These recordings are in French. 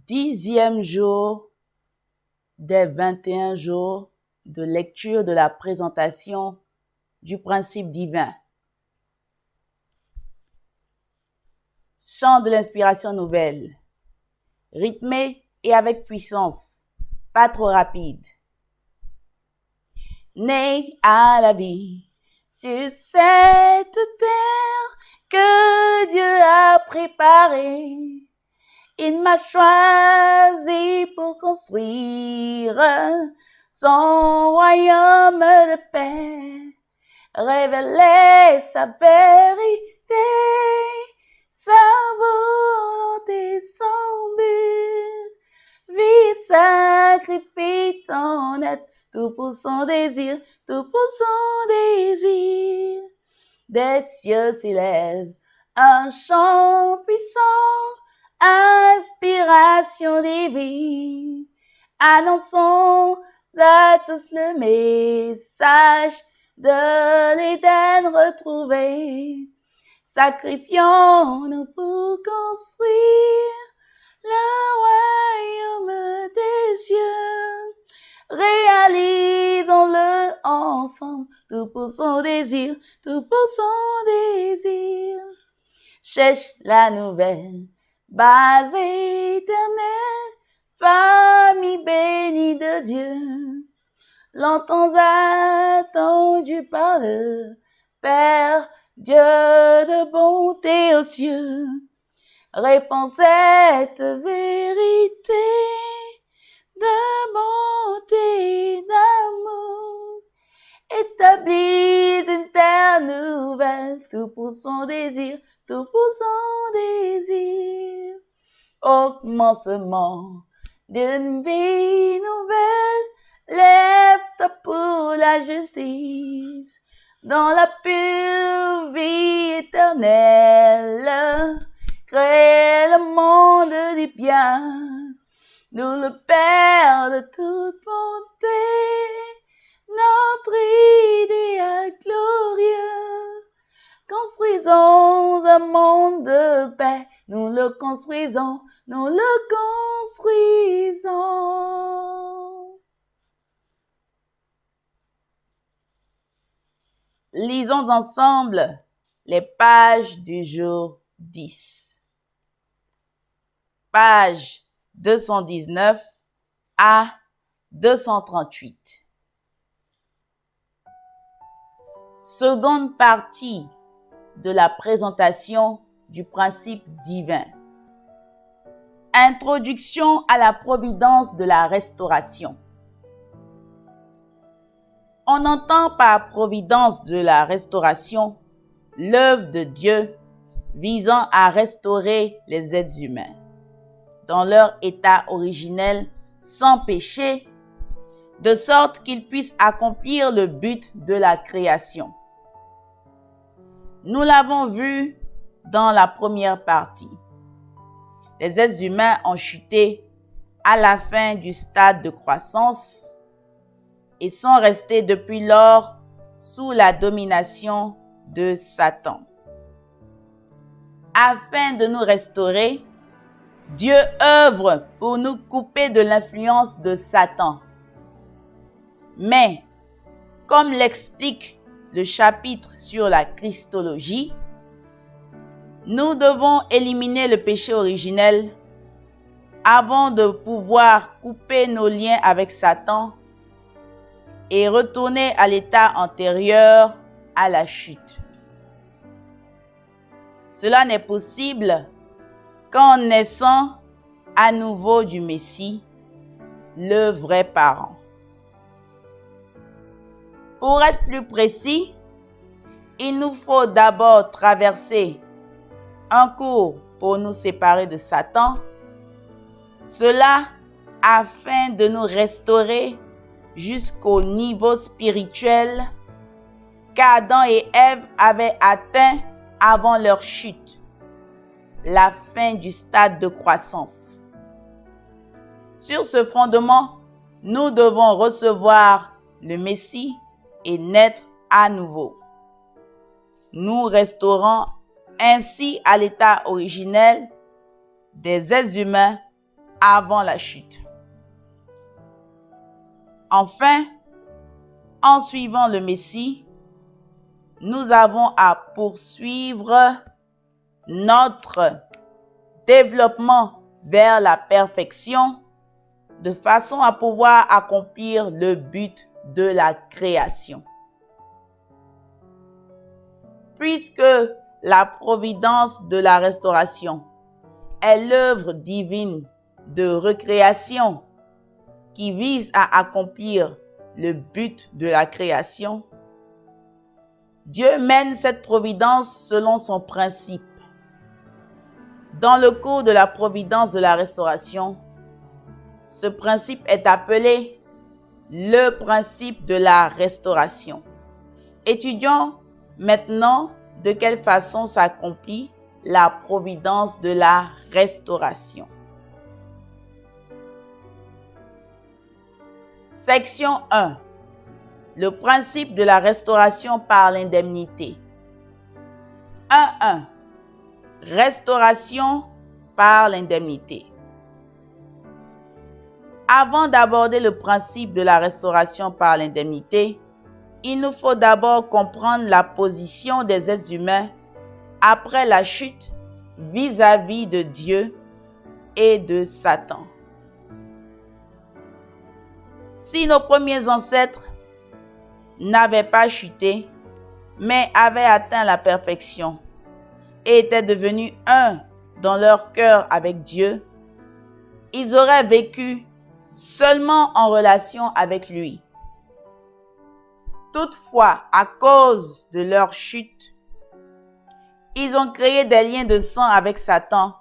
10e jour des 21 jours de lecture de la présentation du principe divin. Chant de l'inspiration nouvelle, rythmé et avec puissance, pas trop rapide. Né à la vie sur cette terre que Dieu a préparée, il m'a choisi pour construire son royaume de paix, révéler sa vérité, sa volonté, son but, vie, sacrifice, ton être, tout pour son désir, tout pour son désir. Des cieux s'élève un chant puissant, inspiration divine. Annonçons à tous le message de l'Éden retrouvé. Sacrifions-nous pour construire le royaume des cieux. Réalisons-le ensemble, tout pour son désir, tout pour son désir. Cherche la nouvelle base éternelle, famille bénie de Dieu. Longtemps attendu par le Père, Dieu de bonté aux cieux. Réponds cette vérité de bonté, d'amour. Établis une terre nouvelle, tout pour son désir, tout pour son désir. Au commencement d'une vie nouvelle, lève-toi pour la justice, dans la pure vie éternelle. Crée le monde du bien, nous le Père de toute bonté, notre idéal glorieux. Construisons un monde de paix, nous le construisons, nous le construisons. Lisons ensemble les pages du jour 10. Page 219 à 238. Seconde partie de la présentation du principe divin. Introduction à la providence de la restauration. On entend par providence de la restauration l'œuvre de Dieu visant à restaurer les êtres humains dans leur état originel sans péché, de sorte qu'ils puissent accomplir le but de la création. Nous l'avons vu dans la première partie. Les êtres humains ont chuté à la fin du stade de croissance et sont restés depuis lors sous la domination de Satan. Afin de nous restaurer, Dieu œuvre pour nous couper de l'influence de Satan. Mais, comme l'explique le chapitre sur la Christologie, nous devons éliminer le péché originel avant de pouvoir couper nos liens avec Satan et retourner à l'état antérieur à la chute. Cela n'est possible qu'en naissant à nouveau du Messie, le vrai parent. Pour être plus précis, il nous faut d'abord traverser un cours pour nous séparer de Satan, cela afin de nous restaurer jusqu'au niveau spirituel qu'Adam et Ève avaient atteint avant leur chute, la fin du stade de croissance. Sur ce fondement, nous devons recevoir le Messie et naître à nouveau. Nous restaurons ainsi à l'état originel des êtres humains avant la chute. Enfin, en suivant le Messie, nous avons à poursuivre notre développement vers la perfection de façon à pouvoir accomplir le but de la création. Puisque la providence de la restauration est l'œuvre divine de recréation qui vise à accomplir le but de la création, Dieu mène cette providence selon son principe. Dans le cours de la providence de la restauration, ce principe est appelé le principe de la restauration. Étudions maintenant de quelle façon s'accomplit la providence de la restauration. Section 1. Le principe de la restauration par l'indemnité. 1.1. Restauration par l'indemnité. Avant d'aborder le principe de la restauration par l'indemnité, il nous faut d'abord comprendre la position des êtres humains après la chute vis-à-vis de Dieu et de Satan. Si nos premiers ancêtres n'avaient pas chuté, mais avaient atteint la perfection et étaient devenus un dans leur cœur avec Dieu, ils auraient vécu seulement en relation avec lui. Toutefois, à cause de leur chute, ils ont créé des liens de sang avec Satan,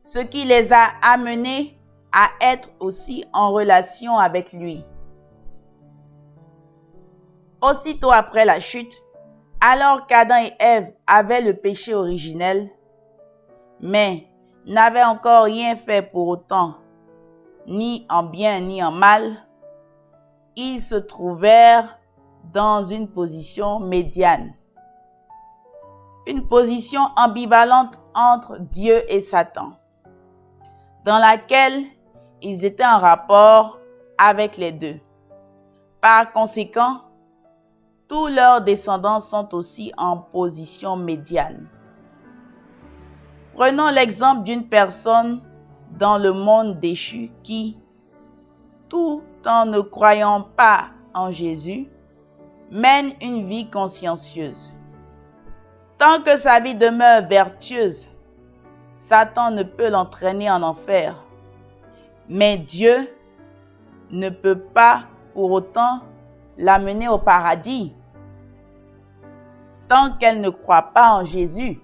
ce qui les a amenés à être aussi en relation avec lui. Aussitôt après la chute, alors qu'Adam et Ève avaient le péché originel, mais n'avaient encore rien fait pour autant, ni en bien ni en mal, ils se trouvèrent dans une position médiane. Une position ambivalente entre Dieu et Satan, dans laquelle ils étaient en rapport avec les deux. Par conséquent, tous leurs descendants sont aussi en position médiane. Prenons l'exemple d'une personne dans le monde déchu qui, tout en ne croyant pas en Jésus, mène une vie consciencieuse. Tant que sa vie demeure vertueuse, Satan ne peut l'entraîner en enfer. Mais Dieu ne peut pas pour autant l'amener au paradis tant qu'elle ne croit pas en Jésus.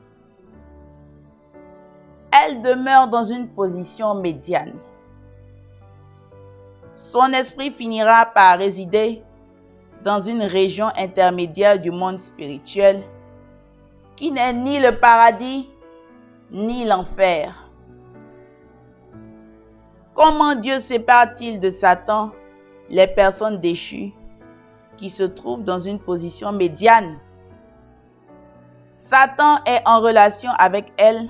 Elle demeure dans une position médiane. Son esprit finira par résider dans une région intermédiaire du monde spirituel qui n'est ni le paradis ni l'enfer. Comment Dieu sépare-t-il de Satan les personnes déchues qui se trouvent dans une position médiane? Satan est en relation avec elles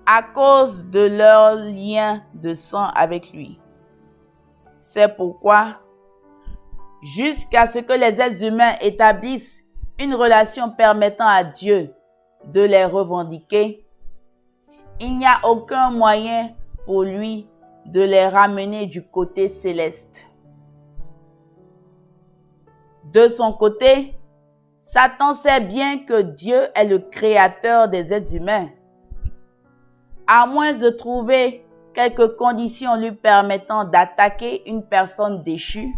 à cause de leur lien de sang avec lui. C'est pourquoi, jusqu'à ce que les êtres humains établissent une relation permettant à Dieu de les revendiquer, il n'y a aucun moyen pour lui de les ramener du côté céleste. De son côté, Satan sait bien que Dieu est le créateur des êtres humains. À moins de trouver quelques conditions lui permettant d'attaquer une personne déchue,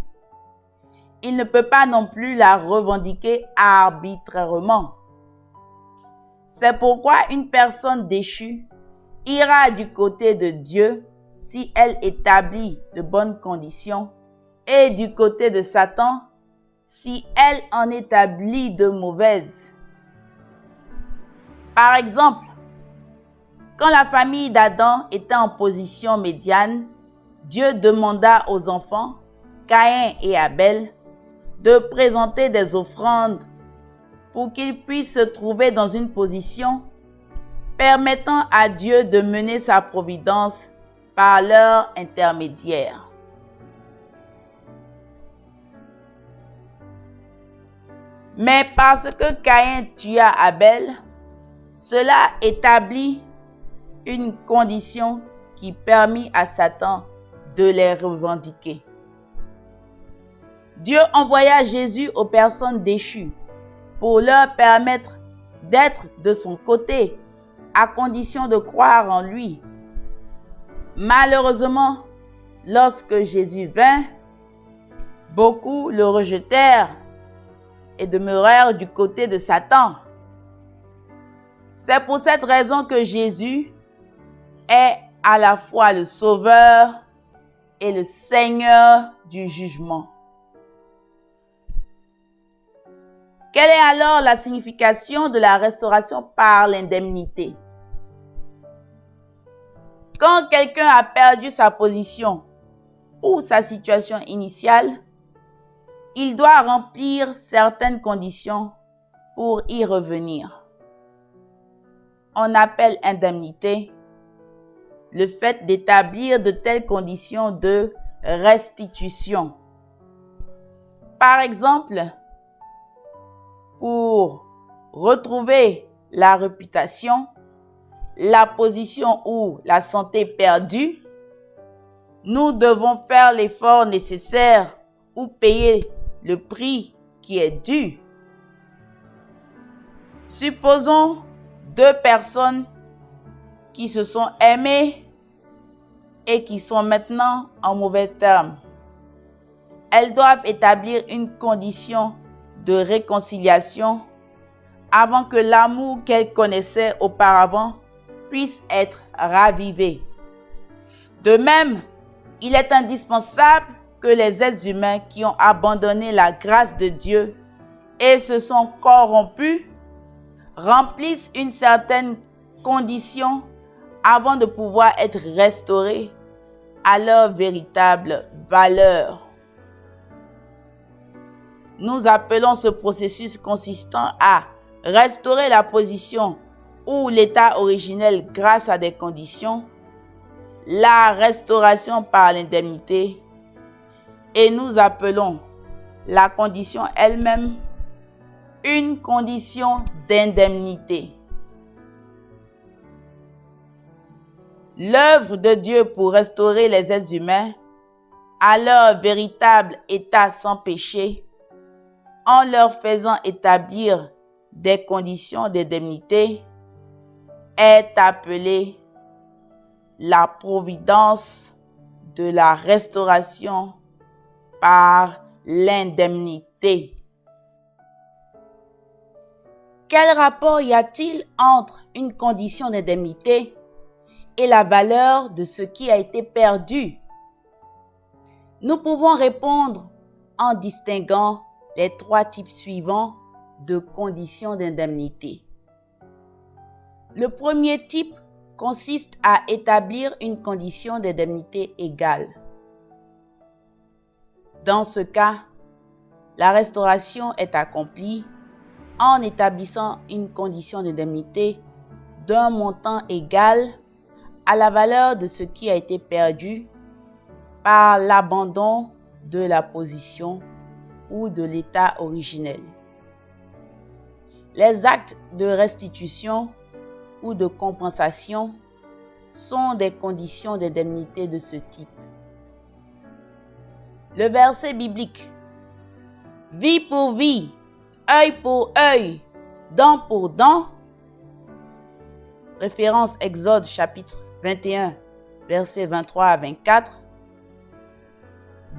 il ne peut pas non plus la revendiquer arbitrairement. C'est pourquoi une personne déchue ira du côté de Dieu si elle établit de bonnes conditions et du côté de Satan si elle en établit de mauvaises. Par exemple, quand la famille d'Adam était en position médiane, Dieu demanda aux enfants, Caïn et Abel, de présenter des offrandes pour qu'ils puissent se trouver dans une position permettant à Dieu de mener sa providence par leur intermédiaire. Mais parce que Caïn tua Abel, cela établit une condition qui permit à Satan de les revendiquer. Dieu envoya Jésus aux personnes déchues pour leur permettre d'être de son côté, à condition de croire en lui. Malheureusement, lorsque Jésus vint, beaucoup le rejetèrent et demeurèrent du côté de Satan. C'est pour cette raison que Jésus est à la fois le Sauveur et le Seigneur du jugement. Quelle est alors la signification de la restauration par l'indemnité? Quand quelqu'un a perdu sa position ou sa situation initiale, il doit remplir certaines conditions pour y revenir. On appelle indemnité le fait d'établir de telles conditions de restitution. Par exemple, pour retrouver la réputation, la position ou la santé perdue, nous devons faire l'effort nécessaire ou payer le prix qui est dû. Supposons deux personnes qui se sont aimées et qui sont maintenant en mauvais termes. Elles doivent établir une condition de réconciliation avant que l'amour qu'elles connaissaient auparavant puisse être ravivé. De même, il est indispensable que les êtres humains qui ont abandonné la grâce de Dieu et se sont corrompus remplissent une certaine condition avant de pouvoir être restaurés à leur véritable valeur. Nous appelons ce processus consistant à restaurer la position ou l'état originel grâce à des conditions, la restauration par l'indemnité, et nous appelons la condition elle-même une condition d'indemnité. L'œuvre de Dieu pour restaurer les êtres humains à leur véritable état sans péché, en leur faisant établir des conditions d'indemnité, est appelée la providence de la restauration par l'indemnité. Quel rapport y a-t-il entre une condition d'indemnité et la valeur de ce qui a été perdu? Nous pouvons répondre en distinguant les trois types suivants de conditions d'indemnité. Le premier type consiste à établir une condition d'indemnité égale. Dans ce cas, la restauration est accomplie en établissant une condition d'indemnité d'un montant égal à la valeur de ce qui a été perdu par l'abandon de la position ou de l'état originel. Les actes de restitution ou de compensation sont des conditions d'indemnité de ce type. Le verset biblique « Vie pour vie, œil pour œil, dent pour dent » référence Exode chapitre 21, versets 23 à 24,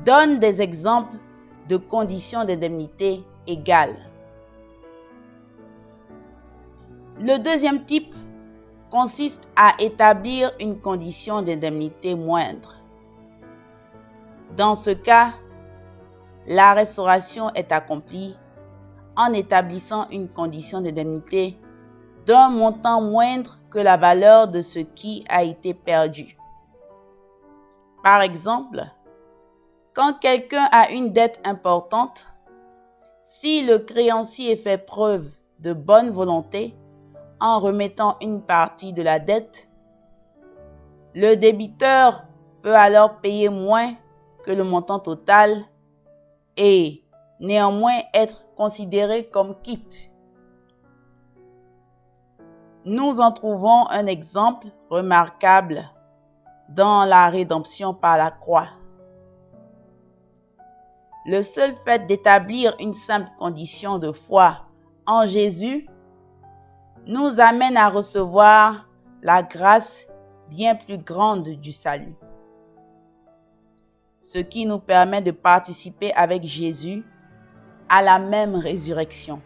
donne des exemples de conditions d'indemnité égales. Le deuxième type consiste à établir une condition d'indemnité moindre. Dans ce cas, la restauration est accomplie en établissant une condition d'indemnité d'un montant moindre que la valeur de ce qui a été perdu. Par exemple, quand quelqu'un a une dette importante, si le créancier fait preuve de bonne volonté en remettant une partie de la dette, Le débiteur peut alors payer moins que le montant total et néanmoins être considéré comme quitte. Nous en trouvons un exemple remarquable dans la rédemption par la croix. Le seul fait d'établir une simple condition de foi en Jésus nous amène à recevoir la grâce bien plus grande du salut, ce qui nous permet de participer avec Jésus à la même résurrection.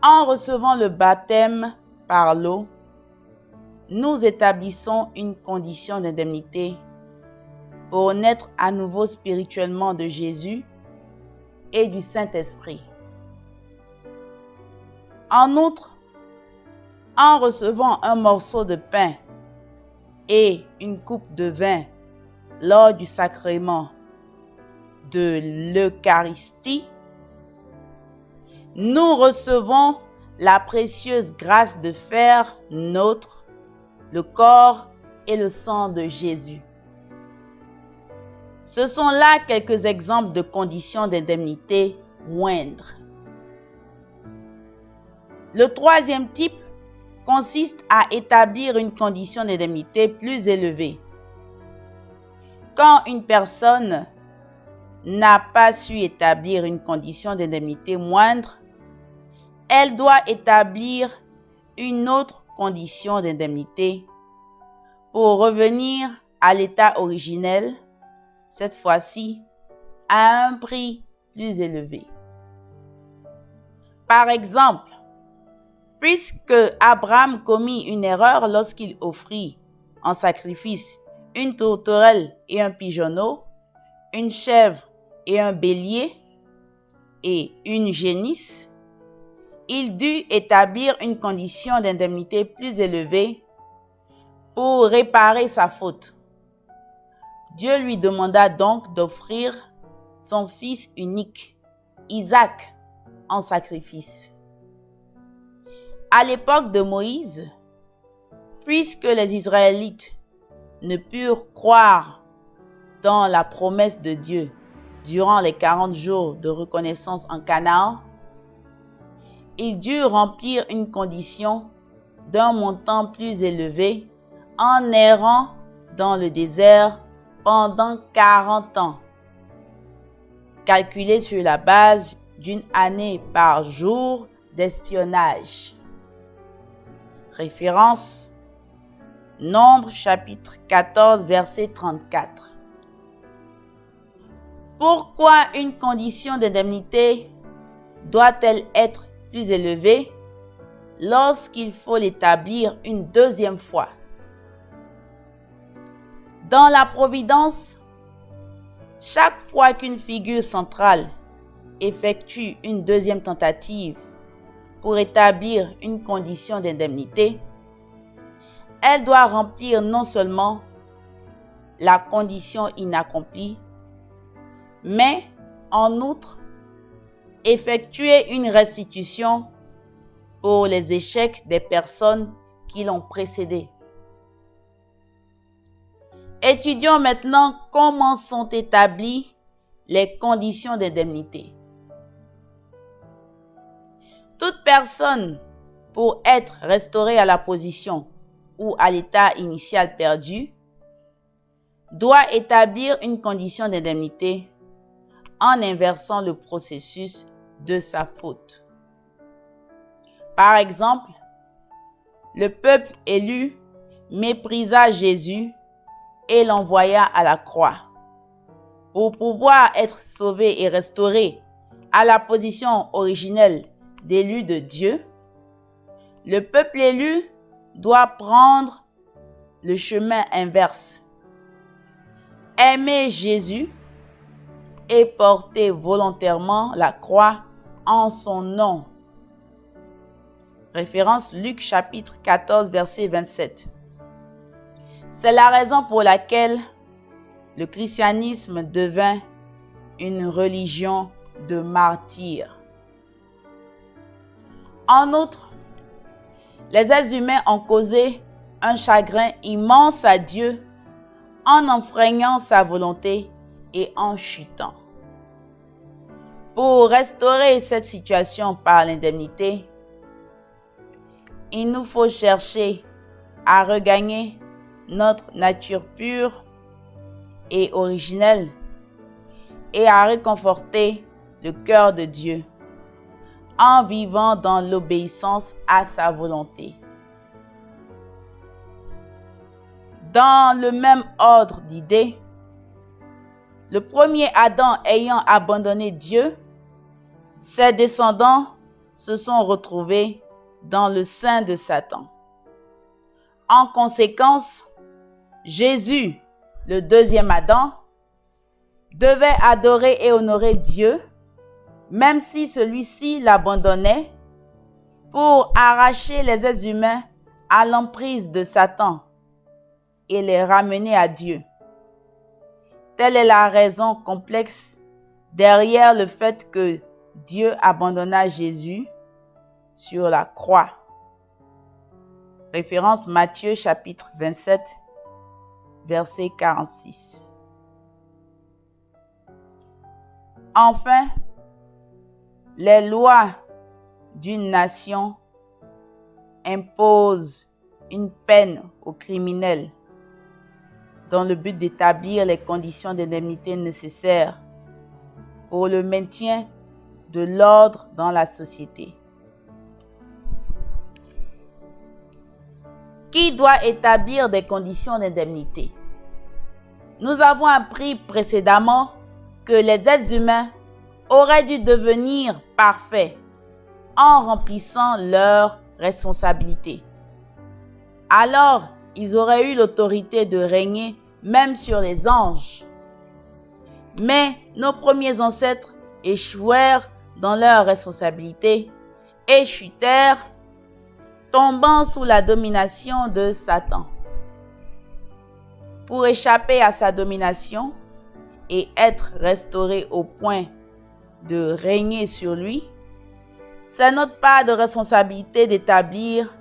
En recevant le baptême par l'eau, nous établissons une condition d'indemnité pour naître à nouveau spirituellement de Jésus et du Saint-Esprit. En outre, en recevant un morceau de pain et une coupe de vin lors du sacrement de l'Eucharistie, nous recevons la précieuse grâce de faire nôtre le corps et le sang de Jésus. Ce sont là quelques exemples de conditions d'indemnité moindres. Le troisième type consiste à établir une condition d'indemnité plus élevée. Quand une personne n'a pas su établir une condition d'indemnité moindre, elle doit établir une autre condition d'indemnité pour revenir à l'état originel, cette fois-ci à un prix plus élevé. Par exemple, puisque Abraham commit une erreur lorsqu'il offrit en sacrifice une tourterelle et un pigeonneau, une chèvre et un bélier et une génisse, il dut établir une condition d'indemnité plus élevée pour réparer sa faute. Dieu lui demanda donc d'offrir son fils unique, Isaac, en sacrifice. À l'époque de Moïse, puisque les Israélites ne purent croire dans la promesse de Dieu durant les 40 jours de reconnaissance en Canaan, ils durent remplir une condition d'un montant plus élevé en errant dans le désert pendant 40 ans, calculé sur la base d'une année par jour d'espionnage. Référence Nombre chapitre 14 verset 34. Pourquoi une condition d'indemnité doit-elle être plus élevée lorsqu'il faut l'établir une deuxième fois? Dans la providence, chaque fois qu'une figure centrale effectue une deuxième tentative pour établir une condition d'indemnité, elle doit remplir non seulement la condition inaccomplie, mais en outre effectuer une restitution pour les échecs des personnes qui l'ont précédée. Étudions maintenant comment sont établies les conditions d'indemnité. Toute personne, pour être restaurée à la position ou à l'état initial perdu, doit établir une condition d'indemnité en inversant le processus de sa faute. Par exemple, le peuple élu méprisa Jésus et l'envoya à la croix. Pour pouvoir être sauvé et restauré à la position originelle d'élu de Dieu, le peuple élu doit prendre le chemin inverse. Aimer Jésus et porter volontairement la croix en son nom. Référence Luc chapitre 14 verset 27. C'est la raison pour laquelle le christianisme devint une religion de martyrs. En outre, les êtres humains ont causé un chagrin immense à Dieu en enfreignant sa volonté et en chutant. Pour restaurer cette situation par l'indemnité, il nous faut chercher à regagner notre nature pure et originelle et à réconforter le cœur de Dieu en vivant dans l'obéissance à sa volonté. Dans le même ordre d'idées, le premier Adam ayant abandonné Dieu, ses descendants se sont retrouvés dans le sein de Satan. En conséquence, Jésus, le deuxième Adam, devait adorer et honorer Dieu, même si celui-ci l'abandonnait, pour arracher les êtres humains à l'emprise de Satan et les ramener à Dieu. Telle est la raison complexe derrière le fait que Dieu abandonna Jésus sur la croix. Référence Matthieu chapitre 27, verset 46. Enfin, les lois d'une nation imposent une peine aux criminels dans le but d'établir les conditions d'indemnité nécessaires pour le maintien de l'ordre dans la société. Qui doit établir des conditions d'indemnité? Nous avons appris précédemment que les êtres humains auraient dû devenir parfaits en remplissant leurs responsabilités. Alors, ils auraient eu l'autorité de régner même sur les anges. Mais nos premiers ancêtres échouèrent dans leurs responsabilités et chutèrent, tombant sous la domination de Satan. Pour échapper à sa domination et être restaurés au point de régner sur lui, c'est notre part de responsabilité d'établir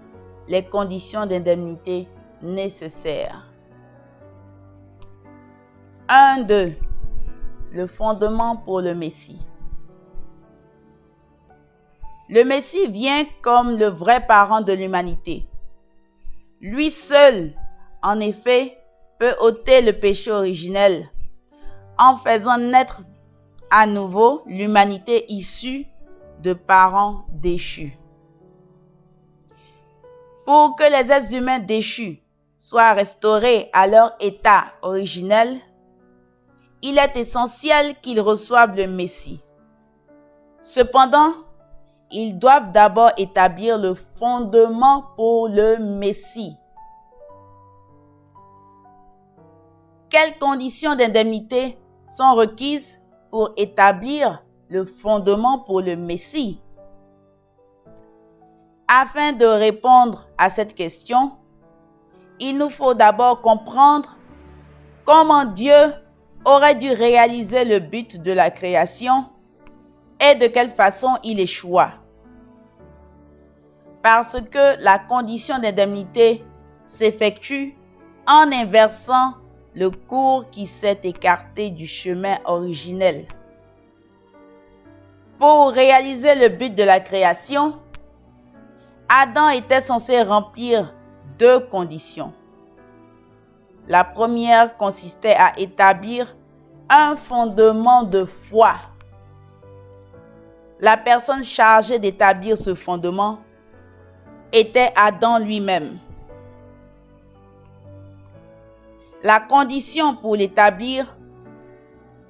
les conditions d'indemnité nécessaires. 1-2. Le fondement pour le Messie. Le Messie vient comme le vrai parent de l'humanité. Lui seul, en effet, peut ôter le péché originel en faisant naître à nouveau l'humanité issue de parents déchus. Pour que les êtres humains déchus soient restaurés à leur état originel, il est essentiel qu'ils reçoivent le Messie. Cependant, ils doivent d'abord établir le fondement pour le Messie. Quelles conditions d'indemnité sont requises pour établir le fondement pour le Messie? Afin de répondre à cette question, il nous faut d'abord comprendre comment Dieu aurait dû réaliser le but de la création et de quelle façon il échoua. Parce que la condition d'indemnité s'effectue en inversant le cours qui s'est écarté du chemin originel. Pour réaliser le but de la création, Adam était censé remplir 2 conditions. La première consistait à établir un fondement de foi. La personne chargée d'établir ce fondement était Adam lui-même. La condition pour l'établir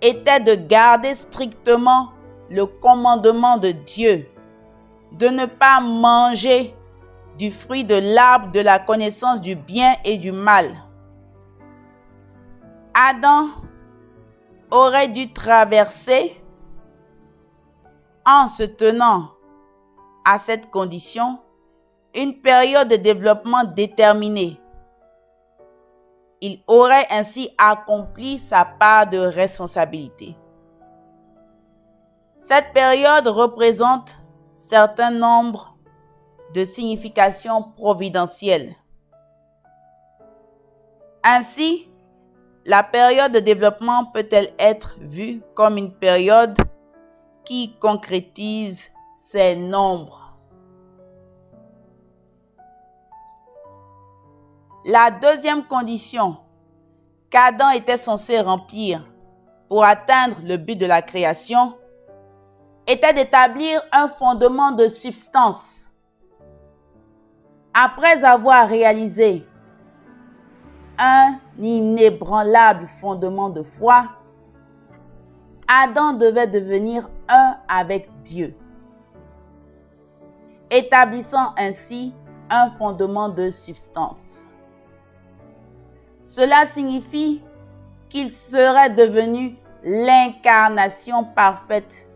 était de garder strictement le commandement de Dieu, de ne pas manger du fruit de l'arbre de la connaissance du bien et du mal. Adam aurait dû traverser, en se tenant à cette condition, une période de développement déterminée. Il aurait ainsi accompli sa part de responsabilité. Cette période représente certain nombre de significations providentielles. Ainsi, la période de développement peut-elle être vue comme une période qui concrétise ces nombres. La deuxième condition qu'Adam était censé remplir pour atteindre le but de la création était d'établir un fondement de substance. Après avoir réalisé un inébranlable fondement de foi, Adam devait devenir un avec Dieu, établissant ainsi un fondement de substance. Cela signifie qu'il serait devenu l'incarnation parfaite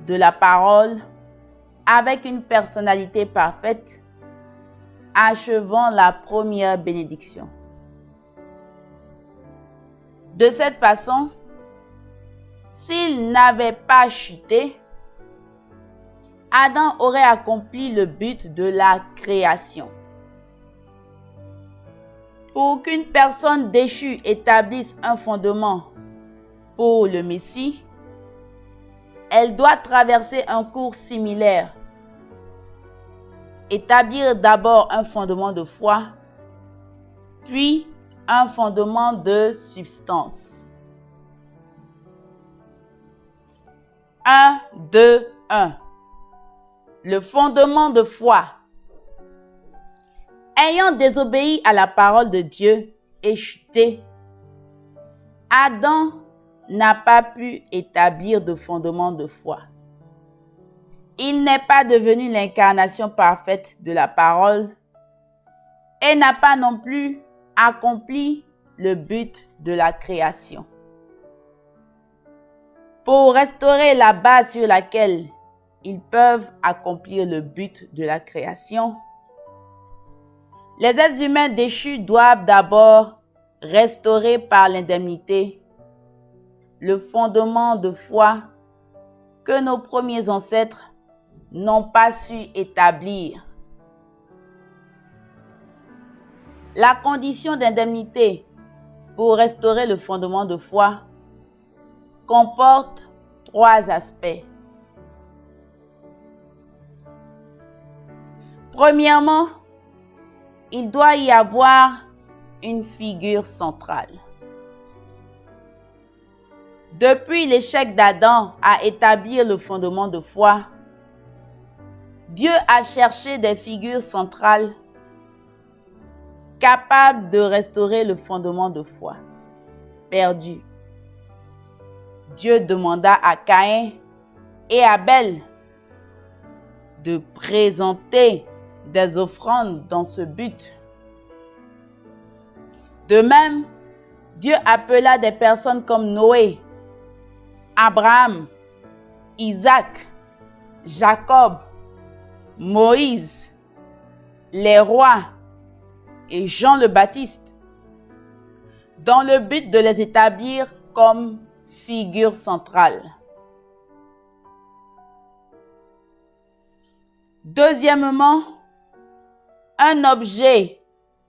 de la parole avec une personnalité parfaite, achevant la première bénédiction. De cette façon, s'il n'avait pas chuté, Adam aurait accompli le but de la création. Pour qu'une personne déchue établisse un fondement pour le Messie, elle doit traverser un cours similaire. Établir d'abord un fondement de foi, puis un fondement de substance. 1, 2, 1. Le fondement de foi. Ayant désobéi à la parole de Dieu et chuté, Adam n'a pas pu établir de fondement de foi. Il n'est pas devenu l'incarnation parfaite de la parole et n'a pas non plus accompli le but de la création. Pour restaurer la base sur laquelle ils peuvent accomplir le but de la création, les êtres humains déchus doivent d'abord restaurer par l'indemnité le fondement de foi que nos premiers ancêtres n'ont pas su établir. La condition d'indemnité pour restaurer le fondement de foi comporte 3 aspects. Premièrement, il doit y avoir une figure centrale. Depuis l'échec d'Adam à établir le fondement de foi, Dieu a cherché des figures centrales capables de restaurer le fondement de foi perdu. Dieu demanda à Caïn et Abel de présenter des offrandes dans ce but. De même, Dieu appela des personnes comme Noé, Abraham, Isaac, Jacob, Moïse, les rois et Jean le Baptiste, dans le but de les établir comme figure centrale. Deuxièmement, un objet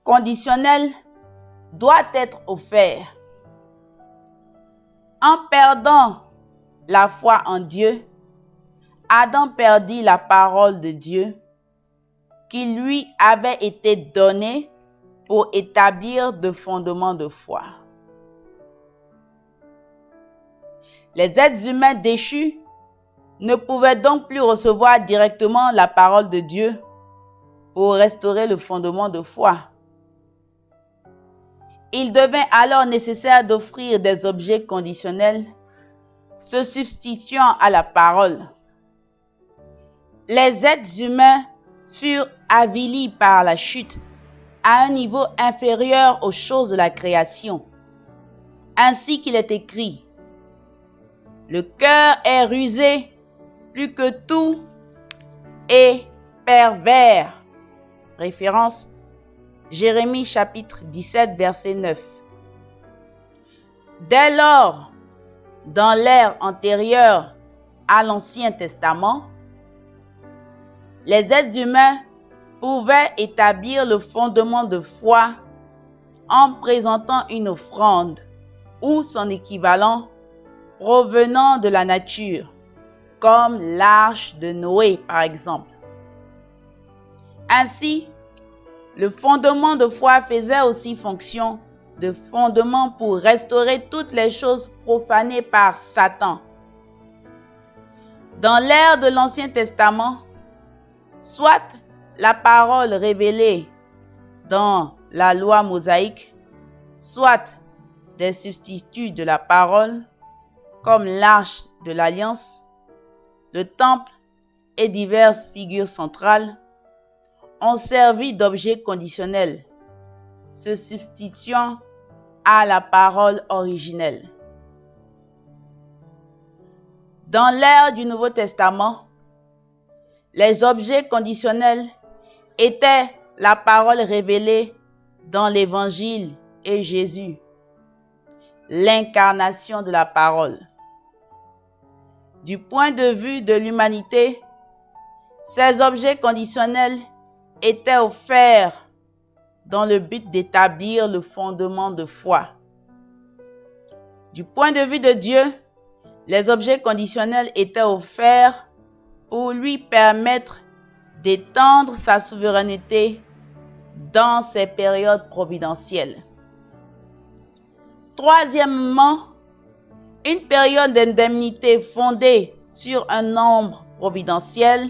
conditionnel doit être offert. En perdant la foi en Dieu, Adam perdit la parole de Dieu qui lui avait été donnée pour établir de fondements de foi. Les êtres humains déchus ne pouvaient donc plus recevoir directement la parole de Dieu pour restaurer le fondement de foi. Il devint alors nécessaire d'offrir des objets conditionnels se substituant à la parole. Les êtres humains furent avilis par la chute à un niveau inférieur aux choses de la création. Ainsi qu'il est écrit, « Le cœur est rusé plus que tout et pervers. » Référence Jérémie chapitre 17, verset 9. Dès lors, dans l'ère antérieure à l'Ancien Testament, les êtres humains pouvaient établir le fondement de foi en présentant une offrande ou son équivalent provenant de la nature, comme l'arche de Noé par exemple. Ainsi, le fondement de foi faisait aussi fonction de fondement pour restaurer toutes les choses profanées par Satan. Dans l'ère de l'Ancien Testament, soit la parole révélée dans la loi mosaïque, soit des substituts de la parole, comme l'arche de l'Alliance, le temple et diverses figures centrales, ont servi d'objets conditionnels, se substituant à la parole originelle. Dans l'ère du Nouveau Testament, les objets conditionnels étaient la parole révélée dans l'Évangile et Jésus, l'incarnation de la parole. Du point de vue de l'humanité, ces objets conditionnels étaient offerts dans le but d'établir le fondement de foi. Du point de vue de Dieu, les objets conditionnels étaient offerts pour lui permettre d'étendre sa souveraineté dans ces périodes providentielles. Troisièmement, une période d'indemnité fondée sur un nombre providentiel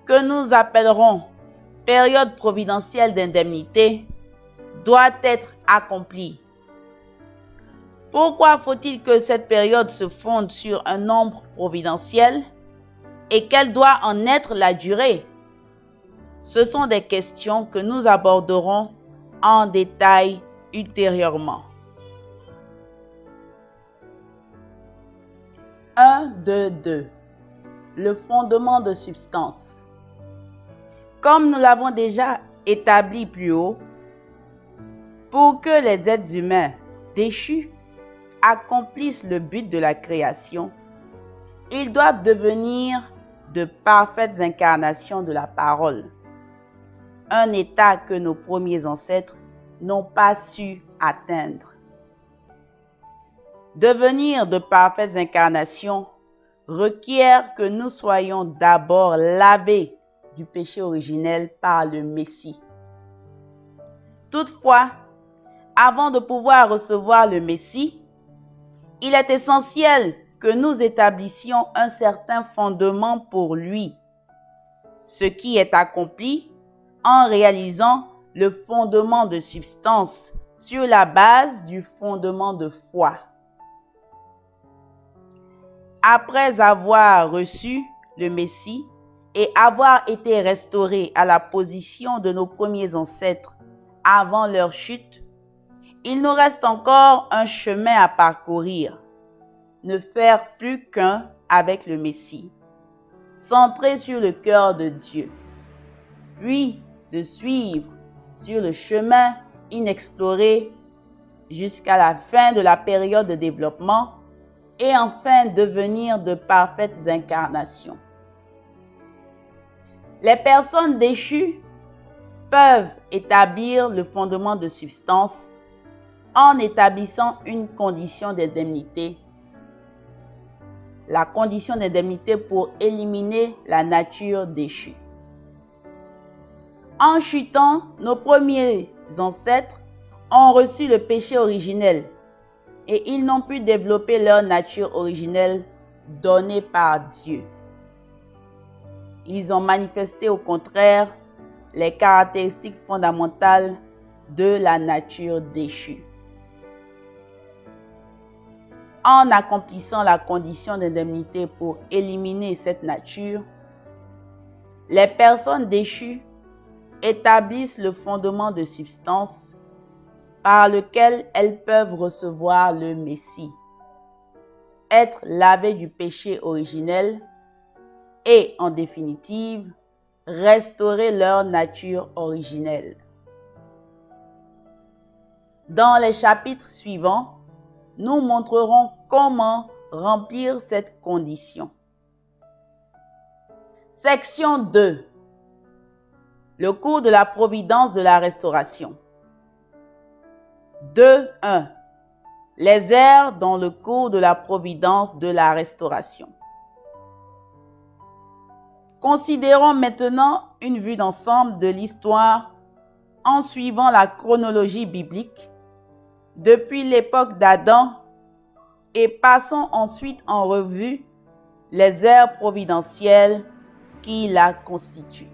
que nous appellerons période providentielle d'indemnité doit être accomplie. Pourquoi faut-il que cette période se fonde sur un nombre providentiel et quelle doit en être la durée? Ce sont des questions que nous aborderons en détail ultérieurement. 1, 2, 2. Le fondement de substance. Comme nous l'avons déjà établi plus haut, pour que les êtres humains déchus accomplissent le but de la création, ils doivent devenir de parfaites incarnations de la parole, un état que nos premiers ancêtres n'ont pas su atteindre. Devenir de parfaites incarnations requiert que nous soyons d'abord lavés du péché originel par le Messie. Toutefois, avant de pouvoir recevoir le Messie, il est essentiel que nous établissions un certain fondement pour lui, ce qui est accompli en réalisant le fondement de substance sur la base du fondement de foi. Après avoir reçu le Messie et avoir été restaurés à la position de nos premiers ancêtres avant leur chute, il nous reste encore un chemin à parcourir, ne faire plus qu'un avec le Messie, centré sur le cœur de Dieu, puis de suivre sur le chemin inexploré jusqu'à la fin de la période de développement et enfin devenir de parfaites incarnations. Les personnes déchues peuvent établir le fondement de substance en établissant une condition d'indemnité. La condition d'indemnité pour éliminer la nature déchue. En chutant, nos premiers ancêtres ont reçu le péché originel et ils n'ont pu développer leur nature originelle donnée par Dieu. Ils ont manifesté au contraire les caractéristiques fondamentales de la nature déchue. En accomplissant la condition d'indemnité pour éliminer cette nature, les personnes déchues établissent le fondement de substance par lequel elles peuvent recevoir le Messie, être lavées du péché originel et, en définitive, restaurer leur nature originelle. Dans les chapitres suivants, nous montrerons comment remplir cette condition. Section 2. Le cours de la providence de la restauration. 2.1. Les ères dans le cours de la providence de la restauration. Considérons maintenant une vue d'ensemble de l'histoire en suivant la chronologie biblique depuis l'époque d'Adam et passons ensuite en revue les ères providentielles qui la constituent.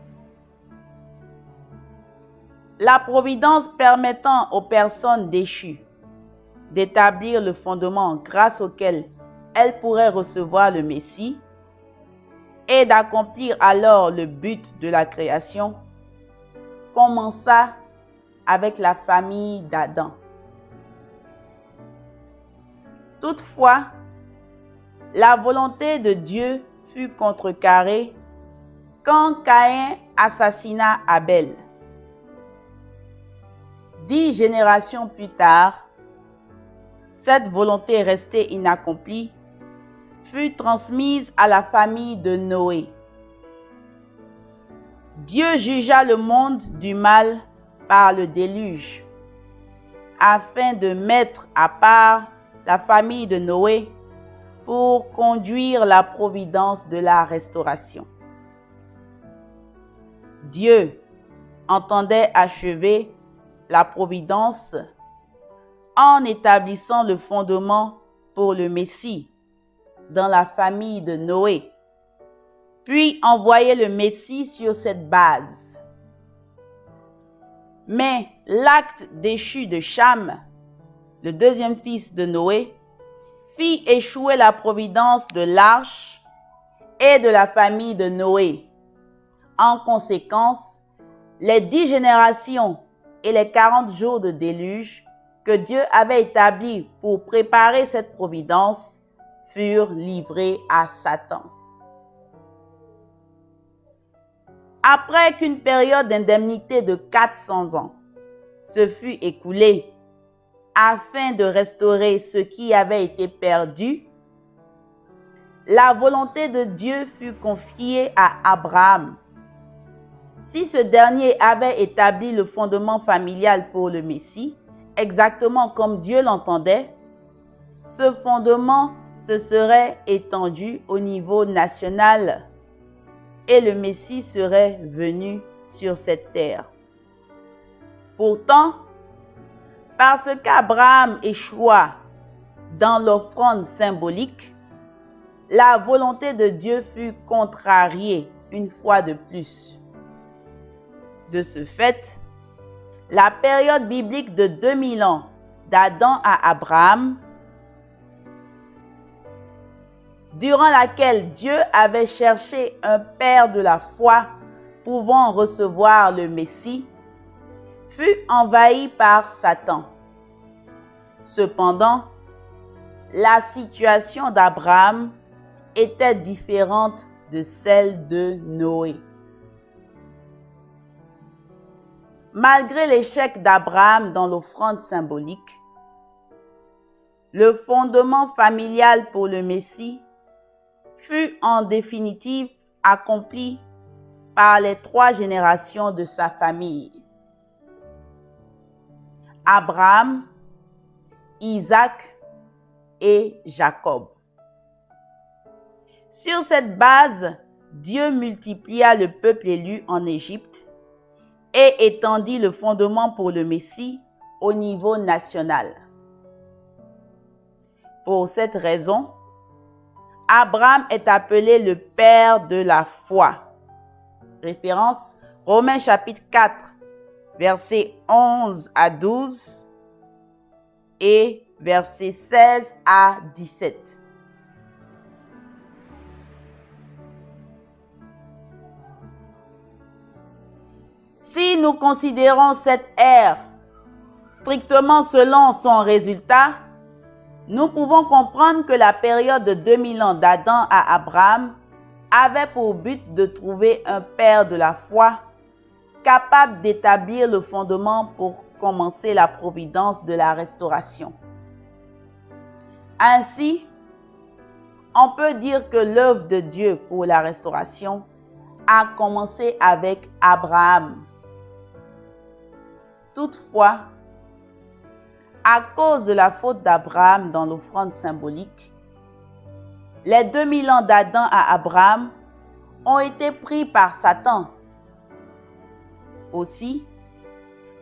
La providence permettant aux personnes déchues d'établir le fondement grâce auquel elles pourraient recevoir le Messie et d'accomplir alors le but de la création, commença avec la famille d'Adam. Toutefois, la volonté de Dieu fut contrecarrée quand Caïn assassina Abel. 10 générations plus tard, cette volonté restée inaccomplie fut transmise à la famille de Noé. Dieu jugea le monde du mal par le déluge, afin de mettre à part la famille de Noé pour conduire la providence de la restauration. Dieu entendait achever la providence en établissant le fondement pour le Messie dans la famille de Noé, puis envoyer le Messie sur cette base. Mais l'acte déchu de Cham, le deuxième fils de Noé, fit échouer la providence de l'arche et de la famille de Noé. En conséquence, les 10 générations et les 40 jours de déluge que Dieu avait établis pour préparer cette providence furent livrés à Satan. Après qu'une période d'indemnité de 400 ans se fut écoulée afin de restaurer ce qui avait été perdu, la volonté de Dieu fut confiée à Abraham. Si ce dernier avait établi le fondement familial pour le Messie, exactement comme Dieu l'entendait, ce fondement se serait étendu au niveau national et le Messie serait venu sur cette terre. Pourtant, parce qu'Abraham échoua dans l'offrande symbolique, la volonté de Dieu fut contrariée une fois de plus. De ce fait, la période biblique de 2000 ans d'Adam à Abraham, durant laquelle Dieu avait cherché un père de la foi pouvant recevoir le Messie, fut envahie par Satan. Cependant, la situation d'Abraham était différente de celle de Noé. Malgré l'échec d'Abraham dans l'offrande symbolique, le fondement familial pour le Messie fut en définitive accompli par les 3 générations de sa famille. Abraham, Isaac et Jacob. Sur cette base, Dieu multiplia le peuple élu en Égypte et étendit le fondement pour le Messie au niveau national. Pour cette raison, Abraham est appelé le père de la foi. Référence Romains chapitre 4, versets 11 à 12 et versets 16 à 17. Si nous considérons cette ère strictement selon son résultat, nous pouvons comprendre que la période de 2000 ans d'Adam à Abraham avait pour but de trouver un père de la foi capable d'établir le fondement pour commencer la providence de la restauration. Ainsi, on peut dire que l'œuvre de Dieu pour la restauration a commencé avec Abraham. Toutefois, À cause de la faute d'Abraham dans l'offrande symbolique, les 2000 ans d'Adam à Abraham ont été pris par Satan. Aussi,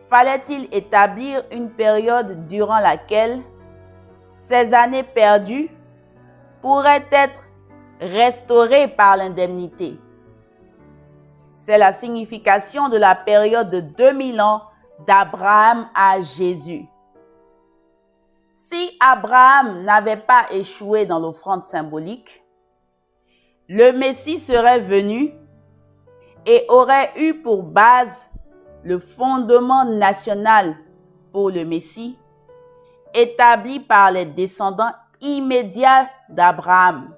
fallait-il établir une période durant laquelle ces années perdues pourraient être restaurées par l'indemnité. C'est la signification de la période de 2000 ans d'Abraham à Jésus. Si Abraham n'avait pas échoué dans l'offrande symbolique, le Messie serait venu et aurait eu pour base le fondement national pour le Messie, établi par les descendants immédiats d'Abraham.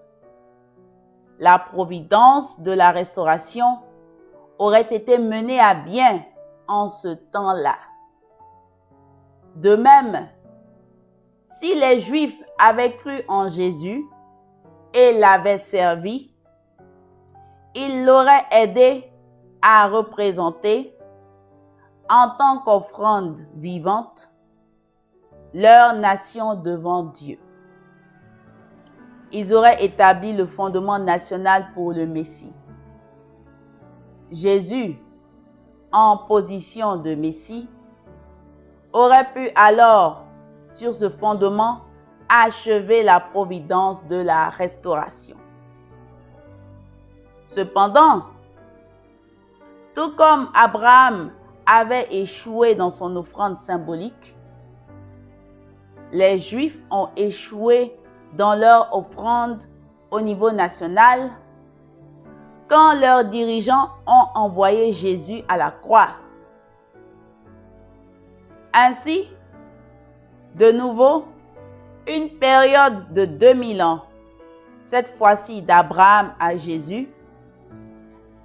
La providence de la restauration aurait été menée à bien en ce temps-là. De même, si les Juifs avaient cru en Jésus et l'avaient servi, ils l'auraient aidé à représenter, en tant qu'offrande vivante, leur nation devant Dieu. Ils auraient établi le fondement national pour le Messie. Jésus, en position de Messie, aurait pu alors, sur ce fondement, achever la providence de la restauration. Cependant, tout comme Abraham avait échoué dans son offrande symbolique, les Juifs ont échoué dans leur offrande au niveau national quand leurs dirigeants ont envoyé Jésus à la croix. Ainsi, de nouveau, une période de 2000 ans, cette fois-ci d'Abraham à Jésus,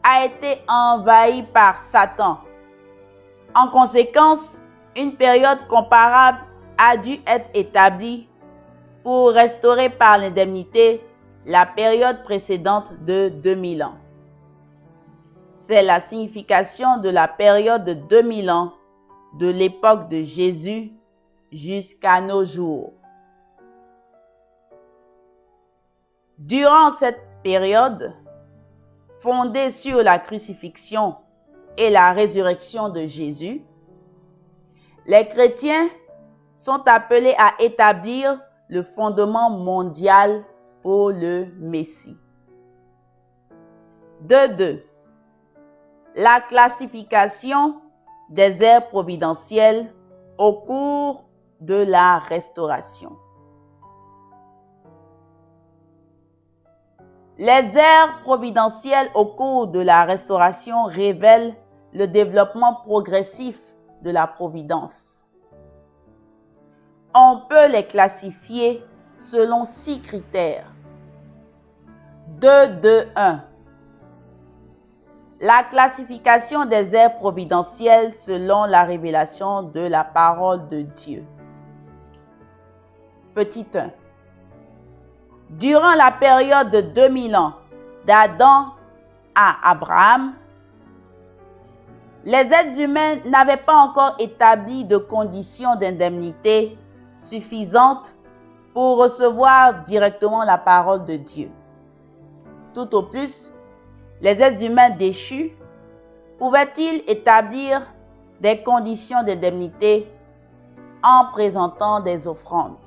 a été envahie par Satan. En conséquence, une période comparable a dû être établie pour restaurer par l'indemnité la période précédente de 2000 ans. C'est la signification de la période de 2000 ans de l'époque de Jésus jusqu'à nos jours. Durant cette période, fondée sur la crucifixion et la résurrection de Jésus, les chrétiens sont appelés à établir le fondement mondial pour le Messie. 2.2. La classification des ères providentielles au cours de la restauration. Les ères providentielles au cours de la restauration révèlent le développement progressif de la providence. On peut les classifier selon 6 critères. 2.2.1. La classification des ères providentielles selon la révélation de la parole de Dieu. Petit 1. Durant la période de 2000 ans d'Adam à Abraham, les êtres humains n'avaient pas encore établi de conditions d'indemnité suffisantes pour recevoir directement la parole de Dieu. Tout au plus, les êtres humains déchus pouvaient-ils établir des conditions d'indemnité en présentant des offrandes.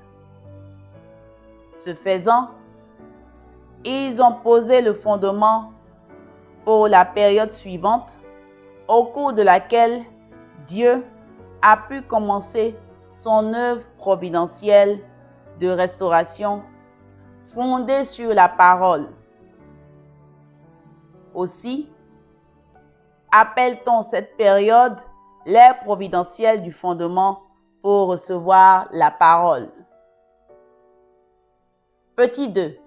Ce faisant, ils ont posé le fondement pour la période suivante, au cours de laquelle Dieu a pu commencer son œuvre providentielle de restauration fondée sur la parole. Aussi, appelle-t-on cette période l'ère providentielle du fondement pour recevoir la parole. Petit 2.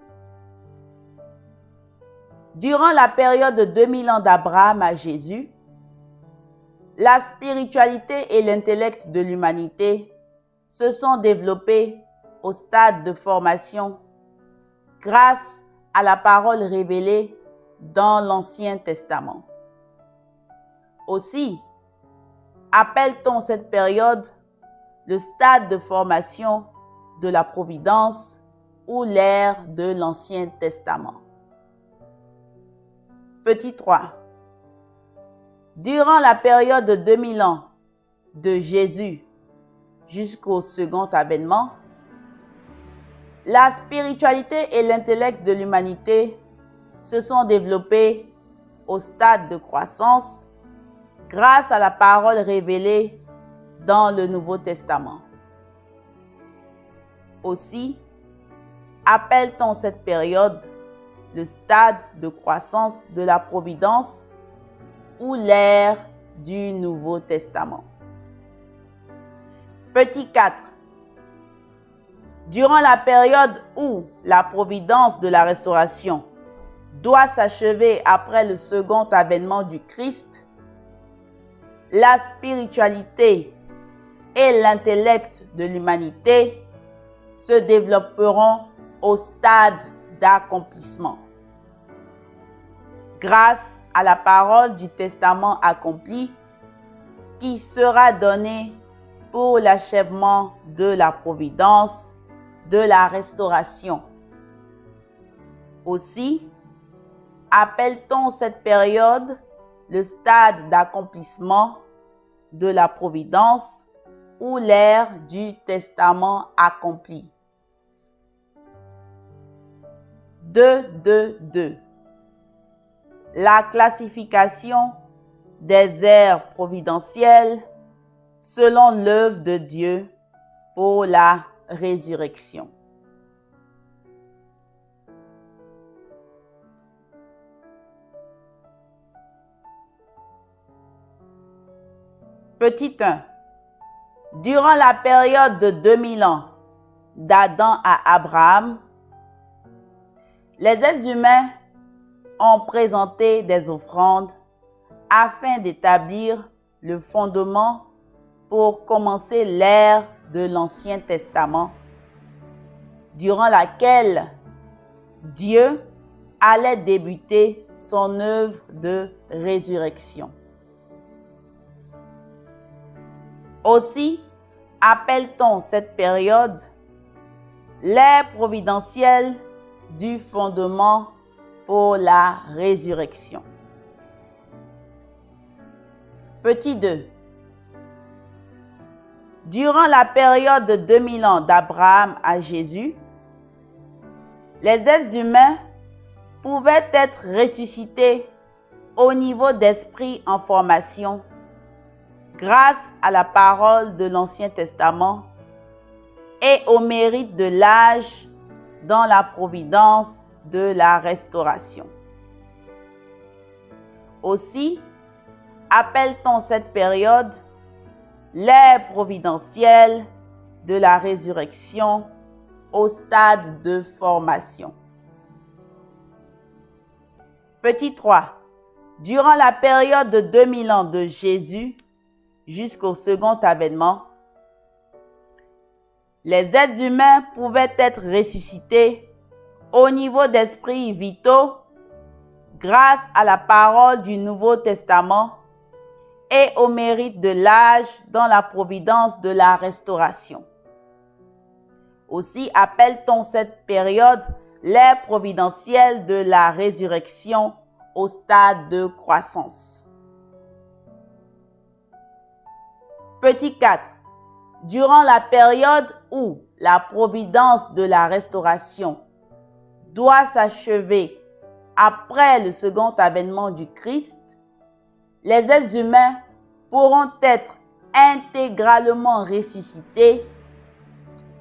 Durant la période de 2000 ans d'Abraham à Jésus, la spiritualité et l'intellect de l'humanité se sont développés au stade de formation grâce à la parole révélée dans l'Ancien Testament. Aussi, appelle-t-on cette période le stade de formation de la providence ou l'ère de l'Ancien Testament. Petit 3. Durant la période de 2000 ans de Jésus jusqu'au second avènement, la spiritualité et l'intellect de l'humanité se sont développés au stade de croissance grâce à la parole révélée dans le Nouveau Testament. Aussi, appelle-t-on cette période le stade de croissance de la providence ou l'ère du Nouveau Testament. Petit 4. Durant la période où la providence de la restauration doit s'achever après le second avènement du Christ, la spiritualité et l'intellect de l'humanité se développeront au stade d'accomplissement. Grâce à la parole du testament accompli qui sera donnée pour l'achèvement de la providence, de la restauration. Aussi, appelle-t-on cette période le stade d'accomplissement de la providence ou l'ère du testament accompli. 2.2.2. La classification des ères providentielles selon l'œuvre de Dieu pour la résurrection. Petit 1. Durant la période de 2000 ans d'Adam à Abraham, les êtres humains ont présenté des offrandes afin d'établir le fondement pour commencer l'ère de l'Ancien Testament, durant laquelle Dieu allait débuter son œuvre de résurrection. Aussi, appelle-t-on cette période l'ère providentielle du fondement pour la résurrection. Petit 2. Durant la période de 2000 ans d'Abraham à Jésus, les êtres humains pouvaient être ressuscités au niveau d'esprit en formation grâce à la parole de l'Ancien Testament et au mérite de l'âge dans la providence de la restauration. Aussi, appelle-t-on cette période l'ère providentielle de la résurrection au stade de formation. Petit 3. Durant la période de 2000 ans de Jésus jusqu'au second avènement, les êtres humains pouvaient être ressuscités au niveau d'esprits vitaux grâce à la parole du Nouveau Testament et au mérite de l'âge dans la providence de la restauration. Aussi appelle-t-on cette période l'ère providentielle de la résurrection au stade de croissance. Petit 4. Durant la période où la providence de la restauration doit s'achever après le second avènement du Christ, les êtres humains pourront être intégralement ressuscités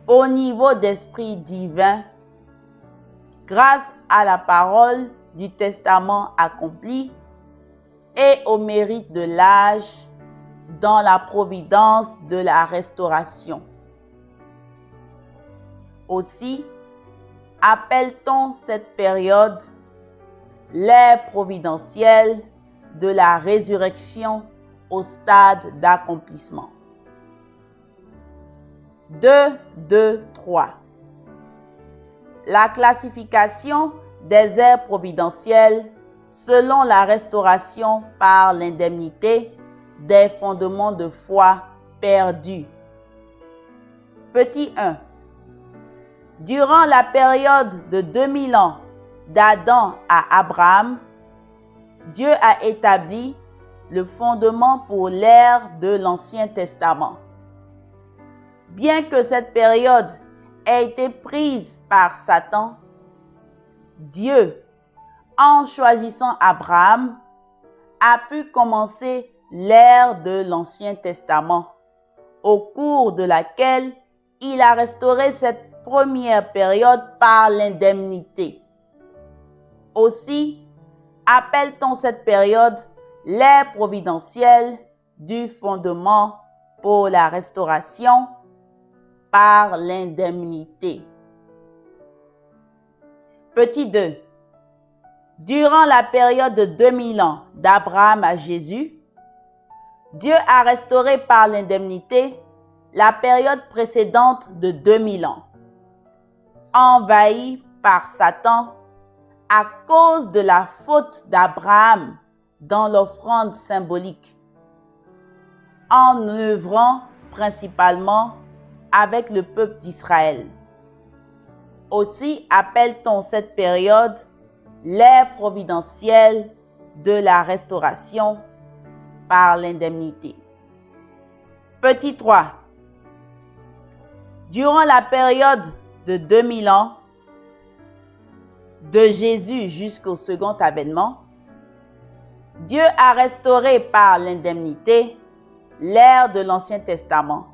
au niveau d'esprit divin grâce à la parole du testament accompli et au mérite de l'âge dans la providence de la restauration. Aussi, appelle-t-on cette période l'ère providentielle de la résurrection au stade d'accomplissement. 2.2.3. La classification des ères providentielles selon la restauration par l'indemnité des fondements de foi perdus. Petit 1. Durant la période de 2000 ans d'Adam à Abraham, Dieu a établi le fondement pour l'ère de l'Ancien Testament. Bien que cette période ait été prise par Satan, Dieu, en choisissant Abraham, a pu commencer l'ère de l'Ancien Testament, au cours de laquelle il a restauré cette première période par l'indemnité. Aussi, appelle-t-on cette période l'ère providentielle du fondement pour la restauration par l'indemnité. Petit 2. Durant la période de 2000 ans d'Abraham à Jésus, Dieu a restauré par l'indemnité la période précédente de 2000 ans, envahie par Satan à cause de la faute d'Abraham dans l'offrande symbolique, en œuvrant principalement avec le peuple d'Israël. Aussi appelle-t-on cette période l'ère providentielle de la restauration par l'indemnité. Petit 3. Durant la période de 2000 ans, de Jésus jusqu'au second avènement, Dieu a restauré par l'indemnité l'ère de l'Ancien Testament,